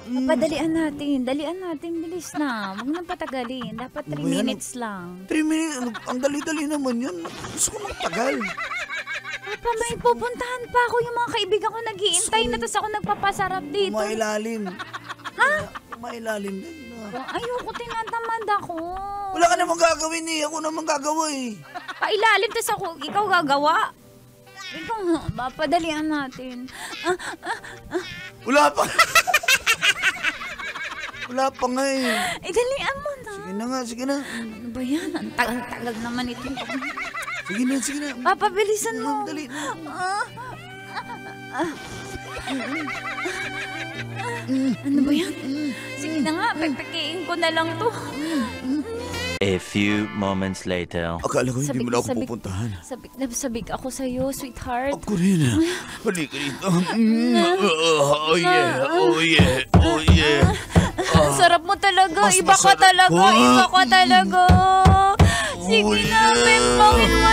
Padalian natin. Dalian natin. Bilis na. Huwag nang patagalin. Dapat 3 minutes lang. 3 minutes? Ang dali-dali naman yan. Gusto ko magtagal. Papa, may pupuntahan pa ako. Yung mga kaibigan ko nag-iintay na tapos ako nagpapasarap dito. Mailalim. Ha? Mailalim din. Ayoko, tinatamad ako. Wala ka namang gagawin eh. Ako namang gagawa eh. Pailalim tapos ako, ikaw gagawa. Ikaw nga, padalian natin. Wala pa. Wala pa nga eh. Dalian mo na. Sige na nga, sige na. Ano ba yan? Ang tagal-tagal naman ito. Sige na. Papa, bilisan mo. Dali. Ano ba yan? Sige na nga, pepekiin ko na lang to. A few moments later. Akala ko hindi mo na ako pupuntahan. Sabik ako sa'yo, sweetheart. Ako rin ah. Halika dito. Oh yeah. Ang sarap mo talaga. Mas Iba ka masarap. talaga. Sige na, pimpangin mo